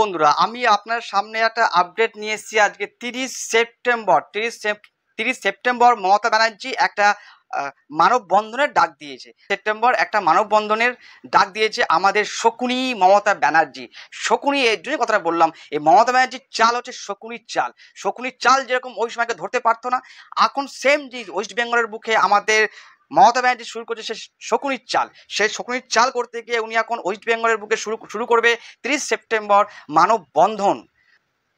বন্ধুরা, আমি আপনার সামনে একটা আপডেট নিয়ে এসেছি। আজকে 30 সেপ্টেম্বর মমতা ব্যানার্জি একটা মানববন্ধনের ডাক দিয়েছে। একটা মানববন্ধনের ডাক দিয়েছে আমাদের শকুনি মমতা ব্যানার্জি। শকুনি এর জন্য কথাটা বললাম, এই মমতা ব্যানার্জির চাল হচ্ছে শকুনির চাল। শকুনির চাল যেরকম ওই সময়কে ধরতে পারতো না, এখন সেম যে ওয়েস্ট বেঙ্গলের বুকে আমাদের মমতা ব্যানার্জি শুরু করছে সে শকুনির চাল। সেই শকুনির চাল করতে গিয়ে উনি এখন ওয়েস্ট বেঙ্গলের বুকে শুরু করবে 30 সেপ্টেম্বর মানববন্ধন।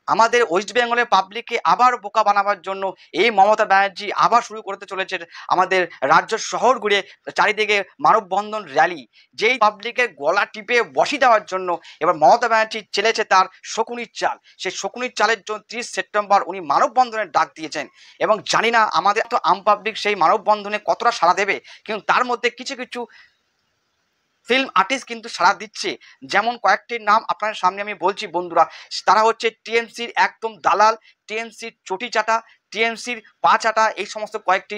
আমাদের ওয়েস্ট বেঙ্গলের পাবলিককে আবার বোকা বানাবার জন্য এই মমতা ব্যানার্জি আবার শুরু করতে চলেছে আমাদের রাজ্য শহর ঘুরে চারিদিকে মানববন্ধন র্যালি, যেই পাবলিকের গলা টিপে বসিয়ে দেওয়ার জন্য এবার মমতা ব্যানার্জি চেলেছে তার শকুনির চাল। সেই শকুনির চালের জন্য 30 সেপ্টেম্বর উনি মানববন্ধনের ডাক দিয়েছেন। এবং জানি না আমাদের তো আম পাবলিক সেই মানববন্ধনে কতটা সাড়া দেবে, কিন্তু তার মধ্যে কিছু কিছু ফিল্ম আর্টিস্ট কিন্তু সাড়া দিচ্ছে। যেমন কয়েকটির নাম আপনার সামনে আমি বলছি বন্ধুরা, তারা হচ্ছে টিএমসির একদম দালাল, টিএমসির চটি চাটা, টিএমসির পা চাটা, এই সমস্ত কয়েকটি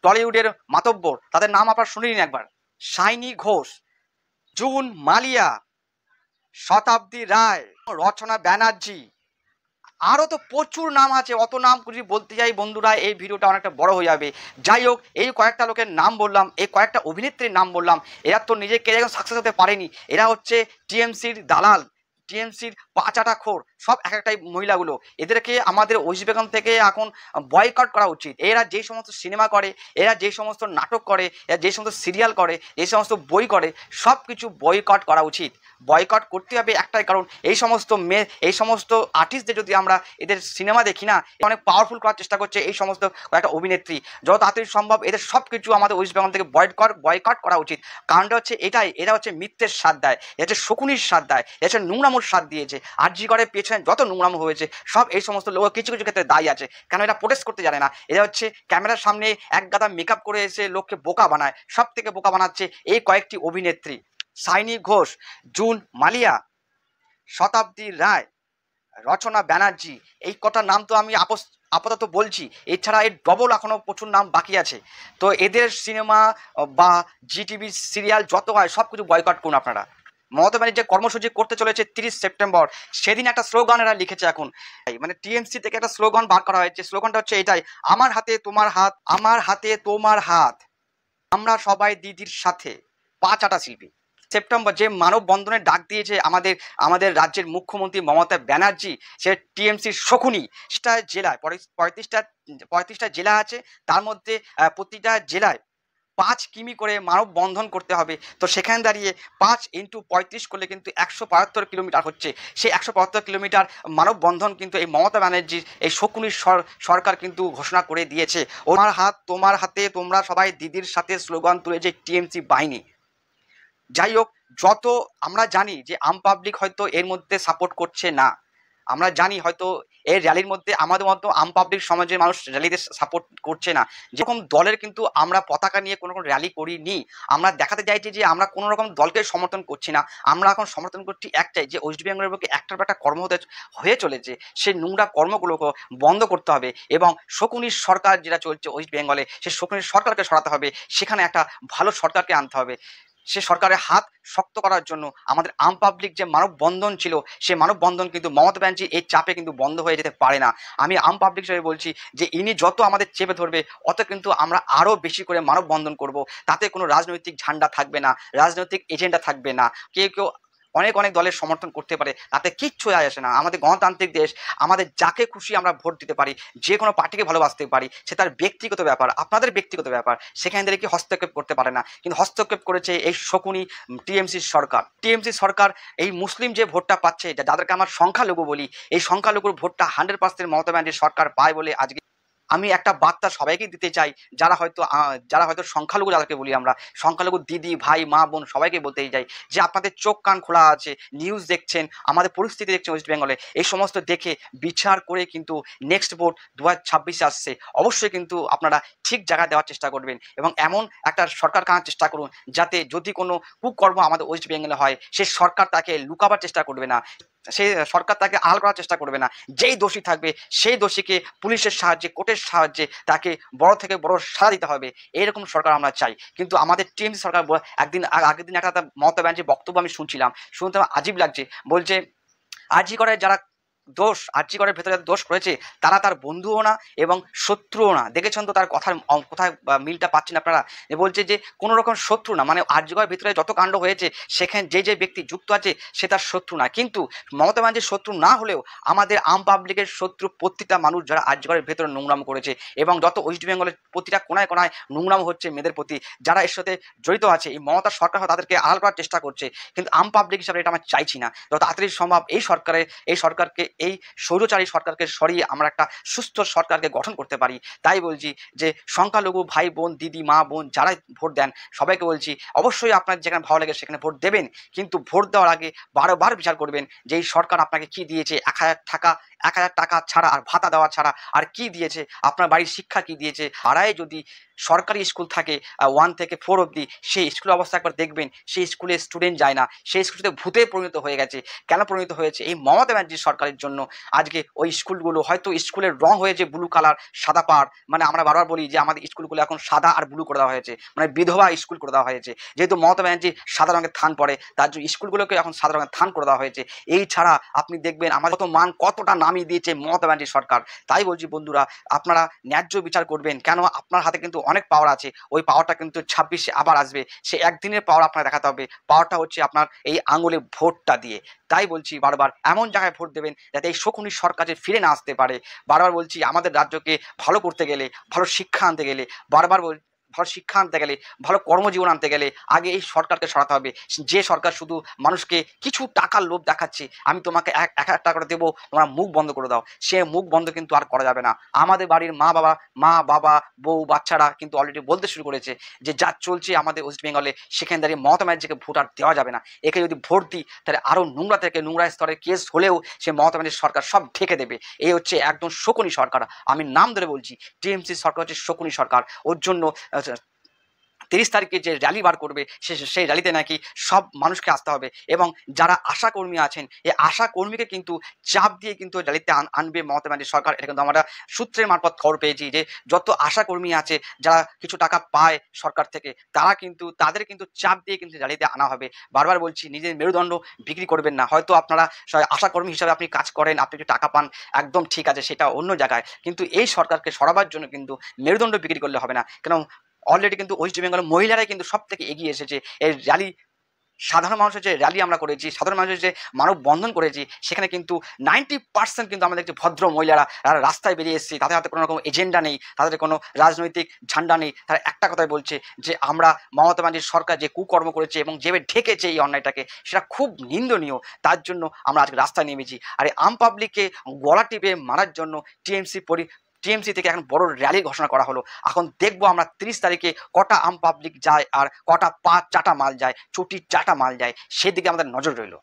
টলিউডের মাতব্বর, তাদের নাম আপনারা শুনে নিন একবার। শাইনি ঘোষ, জুন মালিয়া, শতাব্দী রায়, রচনা ব্যানার্জি, আরও তো প্রচুর নাম আছে। অত নাম যদি বলতে যাই বন্ধুরা এই ভিডিওটা অনেকটা বড় হয়ে যাবে। যাই হোক, এই কয়েকটা লোকের নাম বললাম, এই কয়েকটা অভিনেত্রীর নাম বললাম, এরা তো নিজে কেরিয়ার সাকসেস হতে পারেনি। এরা হচ্ছে টিএমসির দালাল, টিএমসির পাচাটা খোর, সব এক একটাই মহিলাগুলো। এদেরকে আমাদের ওয়েস্ট বেঙ্গল থেকে এখন বয়কট করা উচিত। এরা যে সমস্ত সিনেমা করে, এরা যে সমস্ত নাটক করে, এরা যে সমস্ত সিরিয়াল করে, যে সমস্ত বই করে, সব কিছু বয়কট করা উচিত। বয়কট করতে হবে একটাই কারণ, এই সমস্ত আর্টিস্টদের যদি আমরা এদের সিনেমা দেখি না, অনেক পাওয়ারফুল করার চেষ্টা করছে এই সমস্ত কয়েকটা অভিনেত্রী। যত তাড়াতাড়ি সম্ভব এদের সব কিছু আমাদের ওয়েস্ট বেঙ্গল থেকে বয়কট করা উচিত। কারণটা হচ্ছে এটাই, এরা হচ্ছে মিথ্যের স্বাদ দেয়, এরা হচ্ছে শকুনির স্বাদ দেয়, এরা হচ্ছে নোংরামোর স্বাদ দিয়েছে। আরজি করে পেছনে যত নোংরামো হয়েছে সব এই সমস্ত লোক কিছু কিছু ক্ষেত্রে দায়ী আছে। কেন এরা প্রোটেস্ট করতে জানে না, এরা হচ্ছে ক্যামেরার সামনে এক গাদা মেকআপ করে এসে লোককে বোকা বানায়। সব থেকে বোকা বানাচ্ছে এই কয়েকটি অভিনেত্রী, শাইনি ঘোষ, জুন মালিয়া, শতাব্দী রায়, রচনা ব্যানার্জি। এই কটা নাম তো আমি আপাতত বলছি, এছাড়া এর ডবল এখনও প্রচুর নাম বাকি আছে। তো এদের সিনেমা বা জিটিভি সিরিয়াল যত হয় সব কিছু বয়কট করুন আপনারা। মমতা ব্যানার্জি যে কর্মসূচি করতে চলেছে 30 সেপ্টেম্বর, সেদিন একটা স্লোগান এরা লিখেছে এখন, মানে টিএমসি থেকে একটা স্লোগান বার করা হয়েছে। স্লোগানটা হচ্ছে এটাই, আমার হাতে তোমার হাত, আমার হাতে তোমার হাত, আমরা সবাই দিদির সাথে, পাঁচ আটা শিল্পী। সেপ্টেম্বর যে মানববন্ধনের ডাক দিয়েছে আমাদের আমাদের রাজ্যের মুখ্যমন্ত্রী মমতা ব্যানার্জি, সে টিএমসির শকুনি। সেটা জেলায় 35টা জেলা আছে, তার মধ্যে প্রতিটা জেলায় 5 কিমি করে মানববন্ধন করতে হবে। তো সেখানে দাঁড়িয়ে 5 × 35 করলে কিন্তু 175 কিলোমিটার হচ্ছে। সেই 175 কিলোমিটার মানববন্ধন কিন্তু এই মমতা ব্যানার্জির এই শকুনির সরকার কিন্তু ঘোষণা করে দিয়েছে। ওনার হাত তোমার হাতে, তোমরা সবাই দিদির সাথে স্লোগান তুলেছে টিএমসি বাহিনী। যাই হোক, যত আমরা জানি যে আম পাবলিক হয়তো এর মধ্যে সাপোর্ট করছে না, আমরা জানি হয়তো এই র্যালির মধ্যে আমাদের মতো আম পাবলিক সমাজের মানুষ র্যালিতে সাপোর্ট করছে না। যেরকম দলের কিন্তু আমরা পতাকা নিয়ে কোনো রকম র্যালি করিনি, আমরা দেখাতে চাইছি যে আমরা কোনো রকম দলকে সমর্থন করছি না। আমরা এখন সমর্থন করছি একটাই, যে ওয়েস্ট বেঙ্গলের বুকে একটার পর একটা কর্ম হয়ে চলেছে, সেই নোংরা কর্মগুলোকে বন্ধ করতে হবে। এবং শকুনির সরকার যেটা চলছে ওয়েস্ট বেঙ্গলে, সেই শকুনির সরকারকে সরাতে হবে, সেখানে একটা ভালো সরকারকে আনতে হবে। সে সরকারের হাত শক্ত করার জন্য আমাদের আম পাবলিক যে মানববন্ধন ছিল, সে মানববন্ধন কিন্তু মমতা ব্যানার্জি এই চাপে কিন্তু বন্ধ হয়ে যেতে পারে না। আমি আম পাবলিক হিসেবে বলছি যে ইনি যত আমাদের চেপে ধরবে অত কিন্তু আমরা আরও বেশি করে মানববন্ধন করব। তাতে কোনো রাজনৈতিক ঝান্ডা থাকবে না, রাজনৈতিক এজেন্ডা থাকবে না। কেউ কেউ অনেক অনেক দলের সমর্থন করতে পারে, তাতে কিচ্ছু যায় আসে না। আমাদের গণতান্ত্রিক দেশ, আমাদের যাকে খুশি আমরা ভোট দিতে পারি, যে কোনো পার্টিকে ভালোবাসতে পারি, সে তার ব্যক্তিগত ব্যাপার, আপনাদের ব্যক্তিগত ব্যাপার, সেখান থেকে কি হস্তক্ষেপ করতে পারে না। কিন্তু হস্তক্ষেপ করেছে এই শকুনি টিএমসির সরকার। টিএমসি সরকার এই মুসলিম যে ভোটটা পাচ্ছে, যাদেরকে আমার সংখ্যালঘু বলি, এই সংখ্যালঘুর ভোটটা 100% মমতা ব্যানার্জির সরকার পায় বলে আজকে আমি একটা বার্তা সবাইকে দিতে চাই, যারা হয়তো সংখ্যালঘু, যাদেরকে বলি আমরা সংখ্যালঘু, দিদি ভাই মা বোন সবাইকে বলতে চাই যে আপনাদের চোখ কান খোলা আছে, নিউজ দেখছেন, আমাদের পরিস্থিতি দেখছেন ওয়েস্ট বেঙ্গলে, এই সমস্ত দেখে বিচার করে কিন্তু নেক্সট ভোট 2026 আসছে, অবশ্যই কিন্তু আপনারা ঠিক জায়গায় দেওয়ার চেষ্টা করবেন এবং এমন একটা সরকার আনার চেষ্টা করুন যাতে যদি কোনো কুকর্ম আমাদের ওয়েস্ট বেঙ্গলে হয়, সে সরকার তাকে লুকাবার চেষ্টা করবে না, সেই সরকার তাকে আড়াল করার চেষ্টা করবে না। যেই দোষী থাকবে সেই দোষীকে পুলিশের সাহায্যে, কোর্টের সাহায্যে তাকে বড় থেকে বড় সাজা দিতে হবে, এরকম সরকার আমরা চাই। কিন্তু আমাদের টিএমসি সরকার আগের দিন একটা মমতা ব্যানার্জির বক্তব্য আমি শুনতে আমার আজীব লাগছে। বলছে আরজি করে যারা দোষ, আরজি করের ভেতরে দোষ করেছে তারা তার বন্ধুও না এবং শত্রুও না। দেখেছেন তো তার কথার কোথায় মিলটা পাচ্ছেন আপনারা? বলছে যে কোনো রকম শত্রু না, মানে আরজি করের ভেতরে যত কাণ্ড হয়েছে সেখানে যে ব্যক্তি যুক্ত আছে সে তার শত্রু না। কিন্তু মমতা ব্যানার্জির শত্রু না হলেও আমাদের আম পাবলিকের শত্রু প্রতিটা মানুষ যারা আরজি করের ভেতরে নোংরাম করেছে, এবং যত ওয়েস্ট বেঙ্গলের প্রতিটা কোনায় কোনায় নোংরাম হচ্ছে মেয়েদের প্রতি, যারা এর সাথে জড়িত আছে, এই মমতা সরকার তাদেরকে আড়াল করার চেষ্টা করছে। কিন্তু আম পাবলিক হিসাবে এটা আমরা চাইছি না। যত তাড়াতাড়ি সম্ভব এই সরকারকে এই স্বৈরাচারী সরকারকে সরিয়ে আমরা একটা সুস্থ সরকারকে গঠন করতে পারি। তাই বলছি যে সংখ্যালঘু ভাই বোন, দিদি, মা, বোন যারা ভোট দেন সবাইকে বলছি অবশ্যই আপনার যেখানে ভালো লাগে সেখানে ভোট দেবেন, কিন্তু ভোট দেওয়ার আগে বারবার বিচার করবেন যে এই সরকার আপনাকে কি দিয়েছে। 1,000 টাকা ছাড়া আর ভাতা দেওয়া ছাড়া আর কি দিয়েছে, আপনার বাড়ির শিক্ষা কি দিয়েছে। পাড়ায় যদি সরকারি স্কুল থাকে 1 থেকে 4 অবধি, সেই স্কুলের অবস্থা একবার দেখবেন, সেই স্কুলে স্টুডেন্ট যায় না, সেই স্কুলতে ভূতে পরিণত হয়ে গেছে। কেন পরিণত হয়েছে? এই মমতা ব্যানার্জির সরকারের জন্য। আজকে ওই স্কুলগুলো হয়তো স্কুলের রং হয়েছে ব্লু কালার, সাদা পাড়, মানে আমরা বারবার বলি যে আমাদের স্কুলগুলো এখন সাদা আর ব্লু করে দেওয়া হয়েছে, মানে বিধবা স্কুল করে দেওয়া হয়েছে। যেহেতু মমতা ব্যানার্জি সাদা রঙের থান পড়ে তার জন্য স্কুলগুলোকে এখন সাদা রঙের থান করে দেওয়া হয়েছে। এই ছাড়া আপনি দেখবেন আমাদের কত মান কতটা নামিয়ে দিয়েছে মমতা ব্যানার্জির সরকার। তাই বলছি বন্ধুরা, আপনারা ন্যায্য বিচার করবেন, কেন আপনার হাতে কিন্তু অনেক পাওয়ার আছে। ওই পাওয়ারটা কিন্তু 26-এ আবার আসবে, সে একদিনের পাওয়ার আপনার দেখাতে হবে। পাওয়ারটা হচ্ছে আপনার এই আঙুলে ভোটটা দিয়ে। তাই বলছি বারবার এমন জায়গায় ভোট দেবেন যাতে এই শকুনি সরকার যে ফিরে না আসতে পারে। বারবার বলছি আমাদের রাজ্যকে ভালো করতে গেলে, ভালো শিক্ষা আনতে গেলে, ভালো শিক্ষা আনতে গেলে, ভালো কর্মজীবন আনতে গেলে আগে এই সরকারকে সরাতে হবে। যে সরকার শুধু মানুষকে কিছু টাকার লোভ দেখাচ্ছে, আমি তোমাকে 1,000 টাকা করে দেবো, তোমরা মুখ বন্ধ করে দাও, সে মুখ বন্ধ কিন্তু আর করা যাবে না। আমাদের বাড়ির মা বাবা বউ বাচ্চারা কিন্তু অলরেডি বলতে শুরু করেছে যে যা চলছে আমাদের ওয়েস্ট বেঙ্গলে, সেখানে দাঁড়িয়ে মমতা ব্যানার্জিকে ভোট আর দেওয়া যাবে না। একে যদি ভোট দিই তাহলে আরও নোংরা থেকে নোংরা স্তরের কেস হলেও সে মমতা ব্যানার্জির সরকার সব ঢেকে দেবে। এই হচ্ছে একদম শকুনি সরকার। আমি নাম ধরে বলছি, টিএমসি সরকার হচ্ছে শকুনি সরকার। ওর জন্য 30 তারিখে যে র্যালি বার করবে সেই র্যালিতে নাকি সব মানুষকে আসতে হবে, এবং যারা আশা কর্মী আছেন এই আশা কর্মীকে কিন্তু চাপ দিয়ে কিন্তু র্যালিতে আনবে মমতা ব্যানার্জি সরকার। এটা কিন্তু আমরা সূত্রের মারফত খবর পেয়েছি যে যত আশা কর্মী আছে যারা কিছু টাকা পায় সরকার থেকে, তারা কিন্তু তাদের কিন্তু চাপ দিয়ে কিন্তু র্যালিতে আনা হবে। বারবার বলছি নিজের মেরুদণ্ড বিক্রি করবেন না। হয়তো আপনারা আশা কর্মী হিসাবে আপনি কাজ করেন, আপনি একটু টাকা পান, একদম ঠিক আছে, সেটা অন্য জায়গায়, কিন্তু এই সরকারকে সরাবার জন্য কিন্তু মেরুদণ্ড বিক্রি করলে হবে না। কেন অলরেডি কিন্তু ওয়েস্ট বেঙ্গলের মহিলারাই কিন্তু সব থেকে এগিয়ে এসেছে। এই র্যালি সাধারণ মানুষের যে র্যালি আমরা করেছি, সাধারণ মানুষের যে মানববন্ধন করেছি, সেখানে কিন্তু 90% কিন্তু আমাদের যে ভদ্র মহিলারা তারা রাস্তায় বেরিয়ে এসেছে, তাদের হাতে কোনো রকম এজেন্ডা নেই, তাদের কোনো রাজনৈতিক ঝান্ডা নেই। তারা একটা কথাই বলছে যে আমরা মমতা ব্যানার্জির সরকার যে কুকর্ম করেছে এবং যেভাবে ঢেকেছে এই অন্যায়টাকে, সেটা খুব নিন্দনীয়। তার জন্য আমরা আজকে রাস্তায় নেমেছি। আর এই আম পাবলিককে গলা টিপে মারার জন্য টিএমসি থেকে এখন বড় র্যালি ঘোষণা করা হলো। এখন দেখবো আমরা 30 তারিখে কটা আম পাবলিক যায় আর কটা পা চাটা মাল যায়, চটি চাটা মাল যায়, সেদিকে আমাদের নজর রইল।